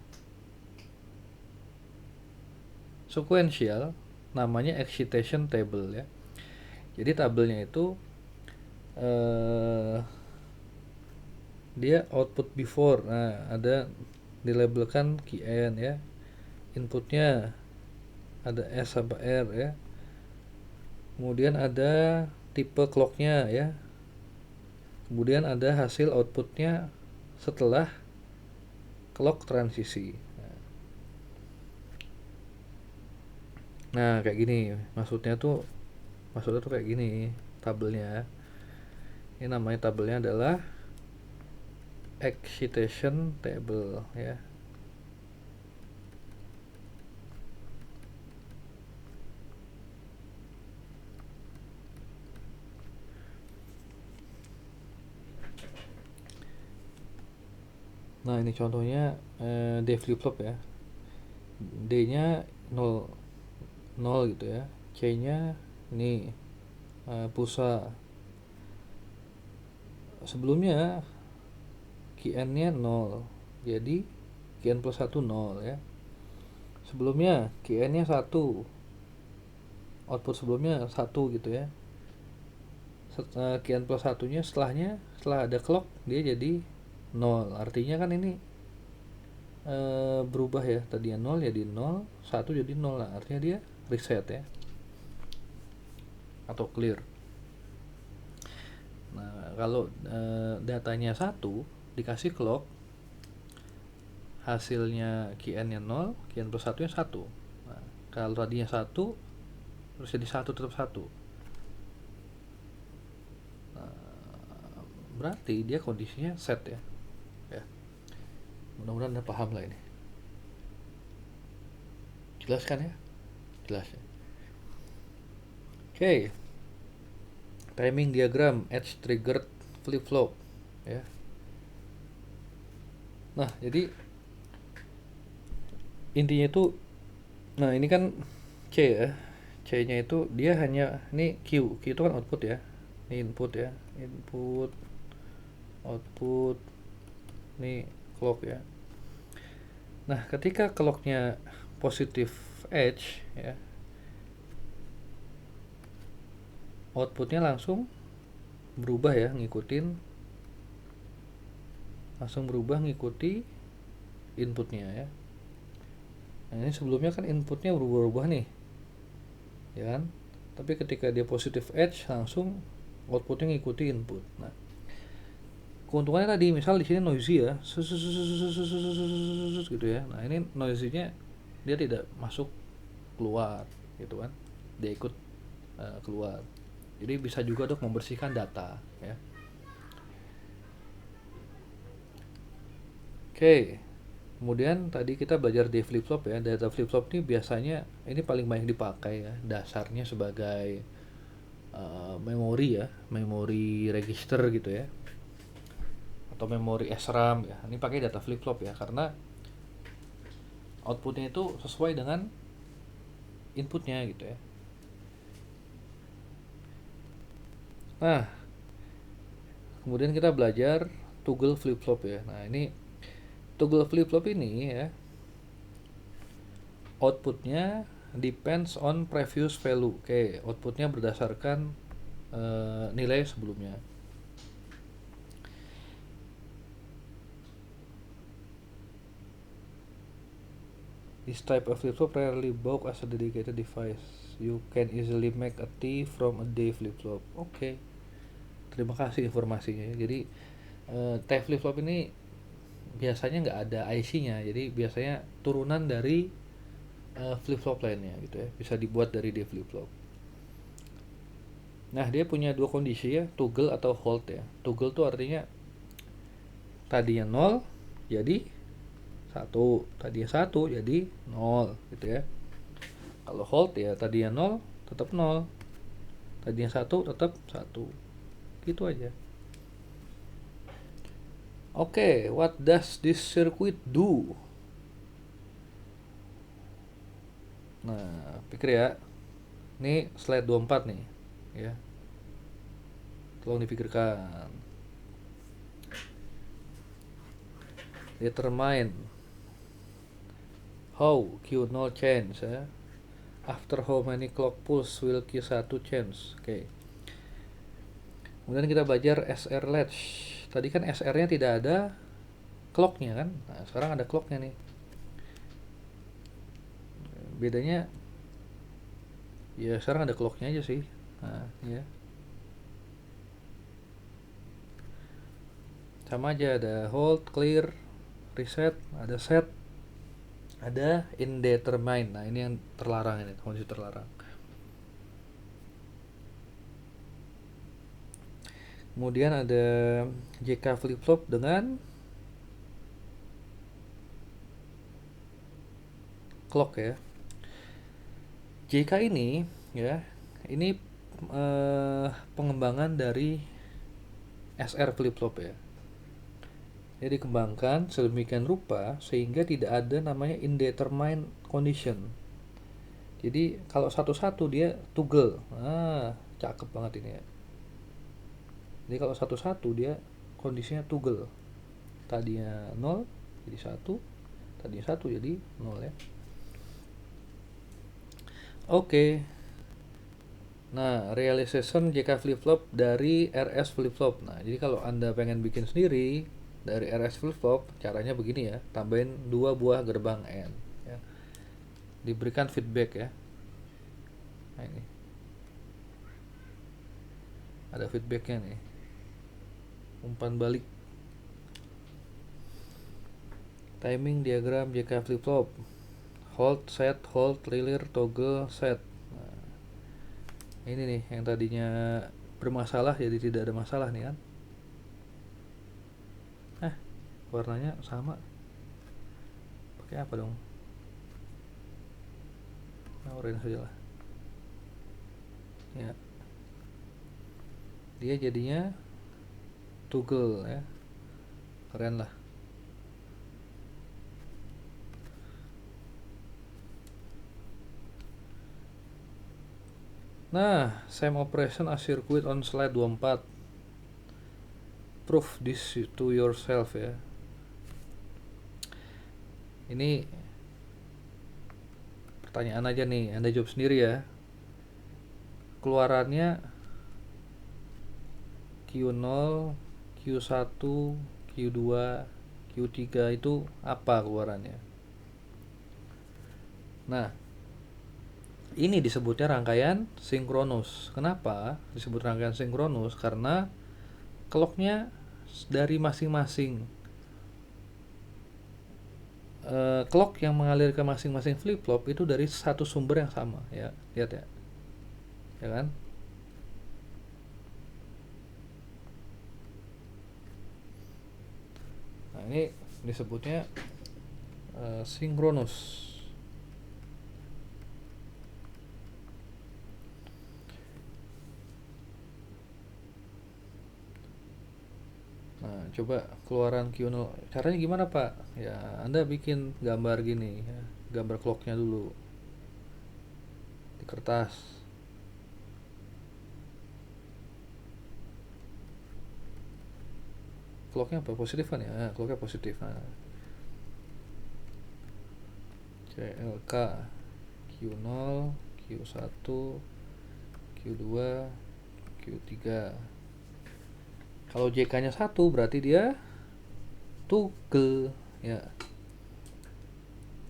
sequential, namanya excitation table ya. Jadi tabelnya itu eh, dia output before, nah ada dilabelkan key n ya, inputnya ada S sampai R ya, kemudian ada tipe clocknya ya, kemudian ada hasil outputnya setelah clock transisi. Nah kayak gini maksudnya tuh kayak gini tabelnya. Ini namanya tabelnya adalah excitation table ya. Nah, ini contohnya D flip flop ya. D-nya 0 0 gitu ya. C-nya ini pulsa. Sebelumnya QN-nya 0. Jadi QN plus 1 0 ya. Sebelumnya QN-nya 1. Output sebelumnya 1 gitu ya. QN plus 1-nya setelah ada clock dia jadi 0. Artinya kan ini berubah ya. Tadinya 0 jadi 0, 1 jadi 0 lah. Artinya dia reset ya. Atau clear. Nah, kalau datanya 1 dikasih clock, hasilnya QN-nya 0, QN plus 1-nya 1. Nah, kalau tadinya 1 terus jadi 1 tetap 1. Nah, berarti dia kondisinya set ya. Ya. Mudah-mudahan Anda paham lah ini. Jelas kan ya? Jelas ya. Oke. Timing diagram edge triggered flip flop ya. Nah, jadi intinya itu, nah ini kan C ya. C-nya itu dia hanya, ini Q itu kan output ya. Ini input ya. Input, output, ini clock ya. Nah, ketika clocknya positive edge ya, outputnya langsung berubah ya, ngikuti inputnya ya. Nah, ini sebelumnya kan inputnya berubah-ubah nih, ya kan? Tapi ketika dia positive edge langsung outputnya ngikuti input. Nah, keuntungannya tadi misal di sini noisy ya, gitu ya. Nah, ini noisy-nya dia tidak masuk keluar gitu kan, dia ikut keluar. Jadi bisa juga dok membersihkan data ya. Oke. Kemudian tadi kita belajar di flip flop ya. Data flip flop ini biasanya ini paling banyak dipakai ya. Dasarnya sebagai memori ya, memori register gitu ya. Atau memori SRAM ya. Ini pakai data flip flop ya karena outputnya itu sesuai dengan inputnya gitu ya. Nah, kemudian kita belajar toggle flip flop ya. Nah, ini toggle flip flop ini ya, outputnya depends on previous value. Oke, outputnya berdasarkan nilai sebelumnya. This type of flip flop rarely bought as a dedicated device. You can easily make a T from a D flip flop. Oke. Terima kasih informasinya. Jadi T flip flop ini biasanya nggak ada IC-nya. Jadi biasanya turunan dari flip flop lainnya gitu ya. Bisa dibuat dari D flip flop. Nah, dia punya dua kondisi ya, toggle atau hold ya. Toggle tuh artinya tadinya 0 jadi 1, tadinya 1 jadi 0 gitu ya. Kalau hold ya tadinya 0 tetap 0, tadinya 1 tetap 1, gitu aja. Oke, what does this circuit do? Nah, pikir ya. Ini slide 24 nih ya. Tolong dipikirkan. Determine how Q0 change ya. After how many clock pulse will Q1 change. Oke. Kemudian kita belajar SR latch. Tadi kan SR-nya tidak ada clocknya kan. Nah, sekarang ada clocknya nih. Bedanya ya sekarang ada clocknya aja sih. Nah, ya. Sama aja, ada hold, clear, reset, ada set, ada indeterminate. Nah, ini yang terlarang, ini kondisi terlarang. Kemudian ada JK flip flop dengan clock ya. JK ini ya, ini pengembangan dari SR flip flop ya. Dia dikembangkan sedemikian rupa sehingga tidak ada namanya indeterminate condition. Jadi kalau satu-satu dia toggle. Cakep banget ini ya. Jadi kalau satu-satu dia kondisinya toggle. Tadinya 0 jadi 1, tadinya 1 jadi 0 ya. Oke. Nah, realization JK flip-flop dari RS flip-flop. Nah, jadi kalau Anda pengen bikin sendiri dari RS flip-flop, caranya begini ya. Tambahin 2 buah gerbang N ya. Diberikan feedback ya. Nah, ini. Ada feedbacknya nih. Umpan balik. Timing diagram JK flip-flop. Hold, set, hold, trigger, toggle, set. Nah, ini nih yang tadinya bermasalah jadi tidak ada masalah nih kan. Warnanya sama. Pakai apa dong? Orange saja lah. Ya. Dia jadinya toggle ya. Keren lah. Nah, same operation as circuit on slide 24. Prove this to yourself ya. Ini pertanyaan aja nih, Anda jawab sendiri ya. Keluarannya Q0, Q1, Q2, Q3 itu apa keluarannya? Nah, ini disebutnya rangkaian sinkronus. Kenapa disebut rangkaian sinkronus? Karena clocknya dari masing-masing clock yang mengalir ke masing-masing flip-flop itu dari satu sumber yang sama ya. Lihat ya. Ya kan? Nah, ini disebutnya sinkronus. Nah, coba keluaran Q0. Caranya gimana, Pak? Ya, Anda bikin gambar gini ya. Gambar clocknya dulu di kertas. Clocknya apa? Positif kan ya? Nah, clocknya positif. Nah, CLK Q0, Q1, Q2, Q3. Kalau JK-nya 1 berarti dia toggle ya.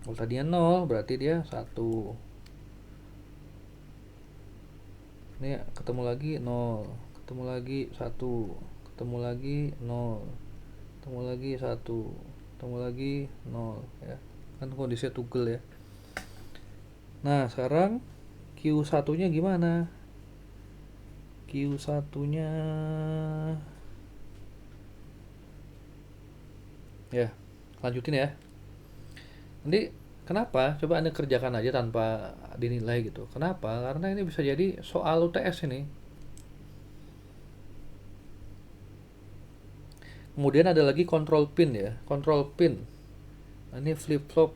Kalau tadinya 0 berarti dia 1. Ini ketemu lagi 0, ketemu lagi 1, ketemu lagi 0, ketemu lagi 1, ketemu lagi 0 ya. Kan kondisinya toggle ya. Nah, sekarang Q1-nya gimana? Q1-nya ya, lanjutin ya. Nanti kenapa? Coba Anda kerjakan aja tanpa dinilai gitu. Kenapa? Karena ini bisa jadi soal UTS ini. Kemudian ada lagi control pin ya. Control pin. Nah, ini flip-flop.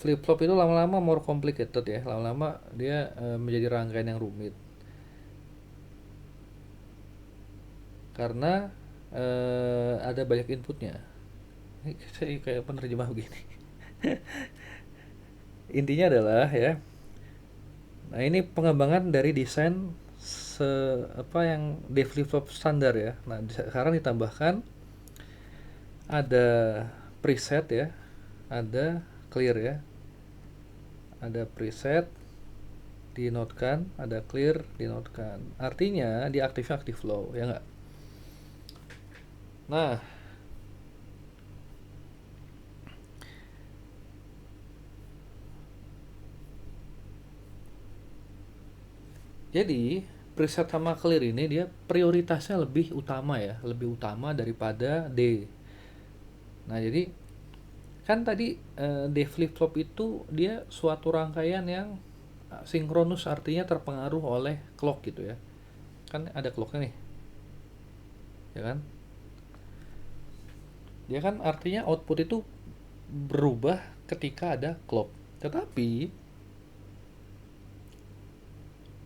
Flip-flop itu lama-lama more complicated ya. Lama-lama dia menjadi rangkaian yang rumit. Karena ada banyak inputnya. Ini saya kayak penerjemah begini. Intinya adalah ya. Nah, ini pengembangan dari desain apa yang D flip-flop standar ya. Nah, sekarang ditambahkan ada preset ya, ada clear ya. Ada preset dinotkan, ada clear dinotkan. Artinya di aktif low ya enggak? Nah, jadi preset sama clear ini dia prioritasnya lebih utama ya, lebih utama daripada D. Nah, jadi kan tadi D flip flop itu dia suatu rangkaian yang sinkronus, artinya terpengaruh oleh clock gitu ya. Kan ada clocknya nih. Ya kan? Dia kan artinya output itu berubah ketika ada clock. Tetapi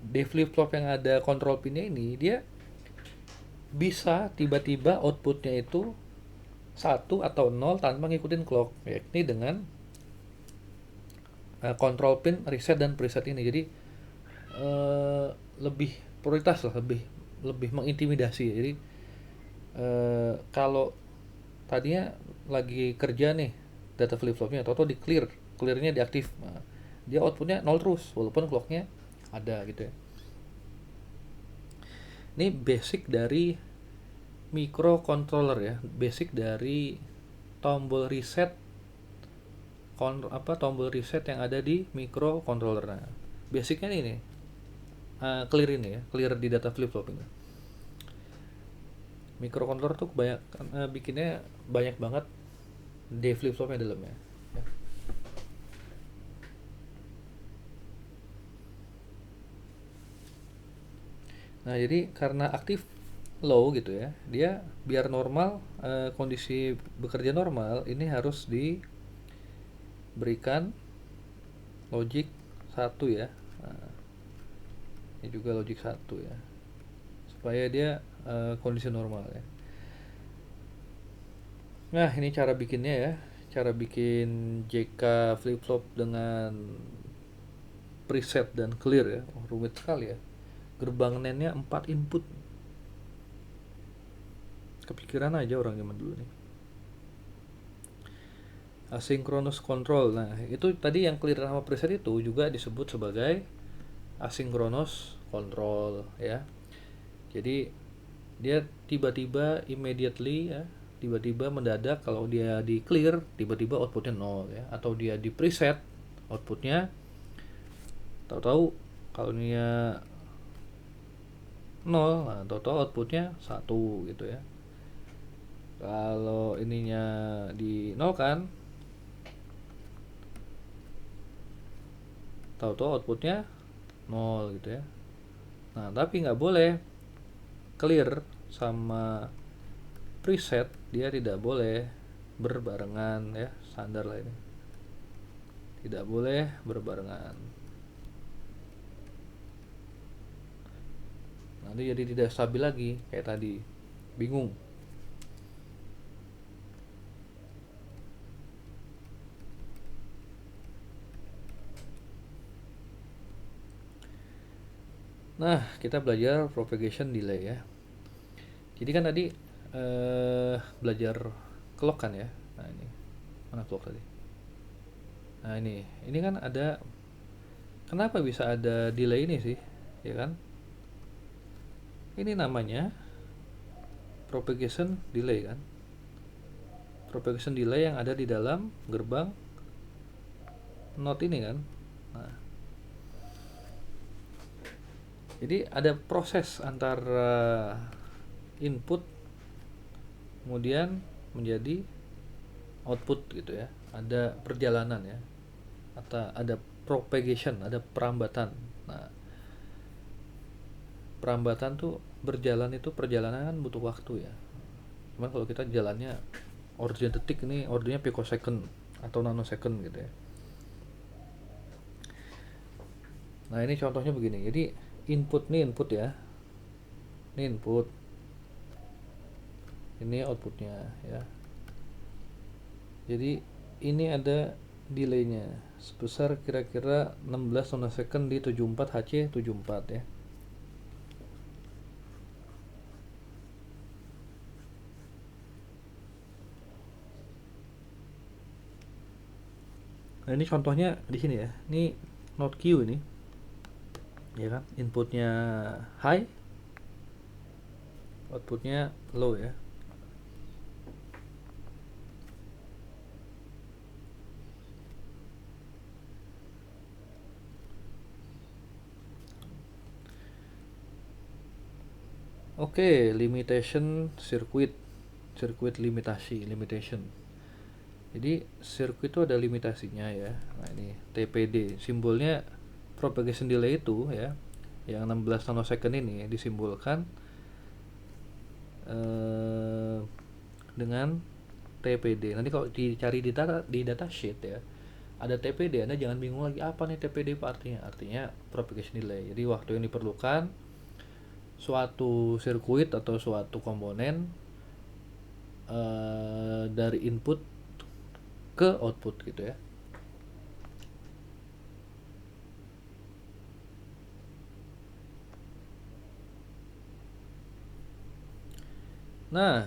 di flip-flop yang ada control pinnya ini, dia bisa tiba-tiba outputnya itu satu atau nol tanpa ngikutin clock, yakni dengan control pin reset dan preset ini. Jadi eh, lebih prioritas lah, lebih lebih mengintimidasi. Jadi kalau tadinya lagi kerja nih data flip flopnya, atau di clearnya diaktif, nah, dia outputnya nol terus walaupun clocknya ada gitu ya. Ini basic dari microcontroller ya, basic dari tombol reset tombol reset yang ada di microcontroller. Nah, basicnya ini clear ini ya, clear di data flip flop ini. Microcontroller tuh kebanyakan bikinnya banyak banget di flip flopnya dalamnya ya. Nah, jadi karena aktif low gitu ya, dia biar normal, kondisi bekerja normal, ini harus diberikan logic 1 ya. Nah, ini juga logic 1 ya, supaya dia kondisi normal ya. Nah, ini cara bikinnya ya. Cara bikin JK flip flop dengan preset dan clear ya. Oh, rumit sekali ya. Gerbang NAND-nya 4 input. Kepikiran aja orang zaman dulu nih. Asynchronous control. Nah, itu tadi yang clear sama preset itu juga disebut sebagai asynchronous control ya. Jadi dia tiba-tiba immediately ya, tiba-tiba mendadak. Kalau dia di clear tiba-tiba outputnya 0 ya, atau dia di preset outputnya tahu-tahu kalau dia 0, nah, tahu-tahu outputnya 1 gitu ya. Kalau ininya di 0 kan, tahu-tahu outputnya 0 gitu ya. Nah, tapi nggak boleh clear sama preset, dia tidak boleh berbarengan ya, standar lah ini. Tidak boleh berbarengan. Nanti jadi tidak stabil lagi kayak tadi. Bingung. Nah, kita belajar propagation delay ya. Jadi kan tadi belajar clock kan ya. Nah, ini. Mana clock tadi? Nah, ini kan ada, kenapa bisa ada delay ini sih? Ya kan? Ini namanya propagation delay kan. Propagation delay yang ada di dalam gerbang not ini kan. Nah, jadi ada proses antara input kemudian menjadi output gitu ya. Ada perjalanan ya. Atau ada propagation, ada perambatan. Nah, perambatan tuh berjalan, itu perjalanan kan butuh waktu ya. Cuman kalau kita jalannya ordernya detik, ini ordernya picosecond atau nanosecond gitu ya. Nah, ini contohnya begini. Jadi input ya. Ini input. Ini outputnya ya. Jadi ini ada delaynya sebesar kira-kira 16 nanosecond di 74 HC74 ya. Nah, ini contohnya di sini ya. Ini not Q ini. Ya kan? Inputnya high, outputnya low ya. Oke, limitation circuit. Circuit limitation. Jadi sirkuit itu ada limitasinya ya. Nah, ini TPD, simbolnya propagation delay itu ya, yang 16 nanosecond ini disimbolkan dengan TPD. Nanti kalau dicari di datasheet ya, ada TPD, Anda jangan bingung lagi apa nih TPD Pak artinya. Artinya propagation delay. Jadi waktu yang diperlukan suatu sirkuit atau suatu komponen dari input ke output gitu ya. Nah,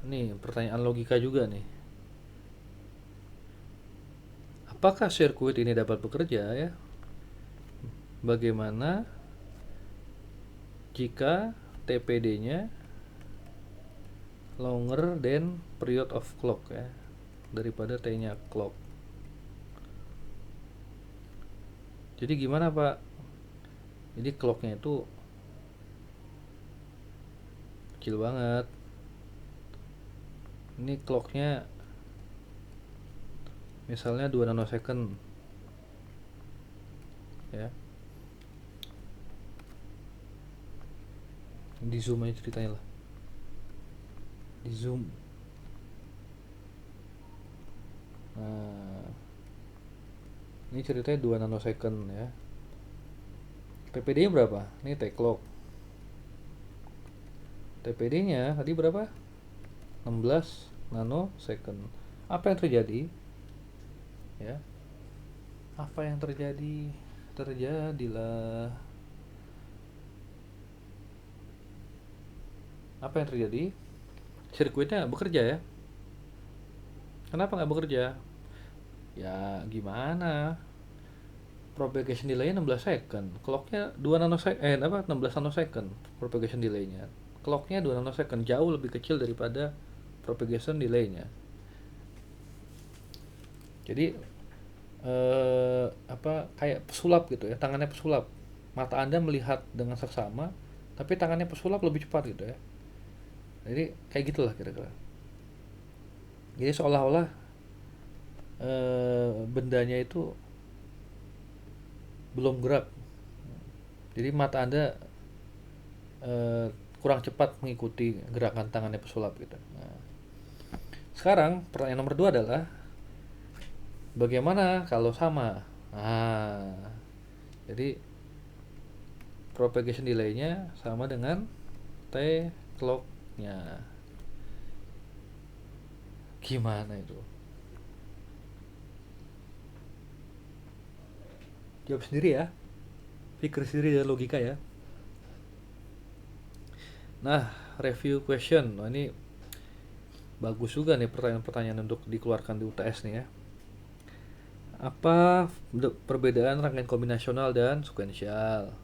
ini pertanyaan logika juga nih. Apakah sirkuit ini dapat bekerja ya? Bagaimana jika TPD-nya longer than period of clock ya, daripada T-nya clock. Jadi gimana Pak? Jadi clocknya itu kecil banget. Ini clocknya misalnya 2 nanosecond ya. Di zoom aja ceritanya lah. Di zoom. Nah, ini ceritanya 2 nanosecond ya. TPD nya berapa? Ini T clock. TPD nya tadi berapa? 16 nanosecond. Apa yang terjadi? Ya. Apa yang terjadi? Terjadilah. Apa yang terjadi? Sirkuitnya bekerja ya. Kenapa nggak bekerja? Ya gimana? Propagation delay-nya 16 second. Clocknya 2 nanosecond, 16 nanosecond propagation delay-nya. Clocknya 2 nanosecond, jauh lebih kecil daripada propagation delay-nya. Jadi kayak pesulap gitu ya, tangannya pesulap. Mata Anda melihat dengan seksama, tapi tangannya pesulap lebih cepat gitu ya. Jadi kayak gitulah kira-kira. Jadi seolah-olah bendanya itu belum gerak. Jadi mata Anda kurang cepat mengikuti gerakan tangannya pesulap gitu. Nah, sekarang pertanyaan nomor 2 adalah bagaimana kalau sama? Nah, jadi propagation delay-nya sama dengan T clock-nya. Gimana itu? Jawab sendiri ya. Pikir sendiri dan logika ya. Nah, review question. Nah, ini bagus juga nih pertanyaan-pertanyaan untuk dikeluarkan di UTS nih ya. Apa perbedaan rangkaian kombinasional dan sekuensial?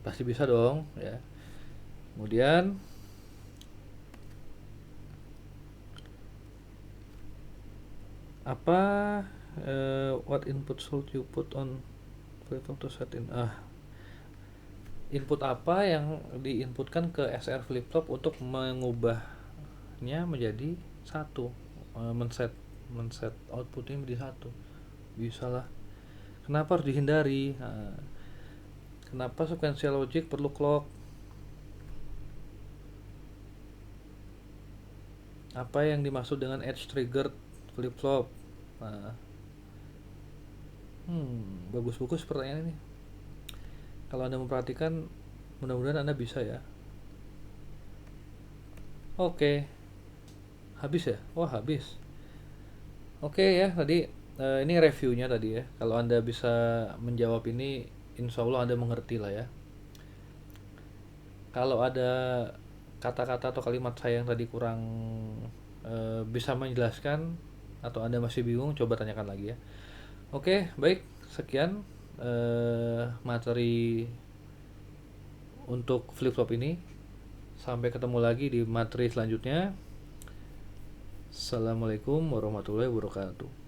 Pasti bisa dong ya. Kemudian apa what input should you put on flip-flop to set in? Input apa yang diinputkan ke SR flip-flop untuk mengubahnya menjadi satu, men-set outputnya menjadi satu? Bisa lah. Kenapa harus dihindari? Kenapa sequential logic perlu clock? Apa yang dimaksud dengan edge triggered flip-flop? Bagus-bagus pertanyaan ini. Kalau Anda memperhatikan, mudah-mudahan Anda bisa ya. Oke. Habis ya? Oh, habis. Oke ya, tadi ini reviewnya tadi ya. Kalau Anda bisa menjawab ini, insya Allah Anda mengerti lah ya. Kalau ada kata-kata atau kalimat saya yang tadi kurang bisa menjelaskan, atau Anda masih bingung, coba tanyakan lagi ya. Oke, baik. Sekian materi untuk flip-flop ini. Sampai ketemu lagi di materi selanjutnya. Assalamualaikum warahmatullahi wabarakatuh.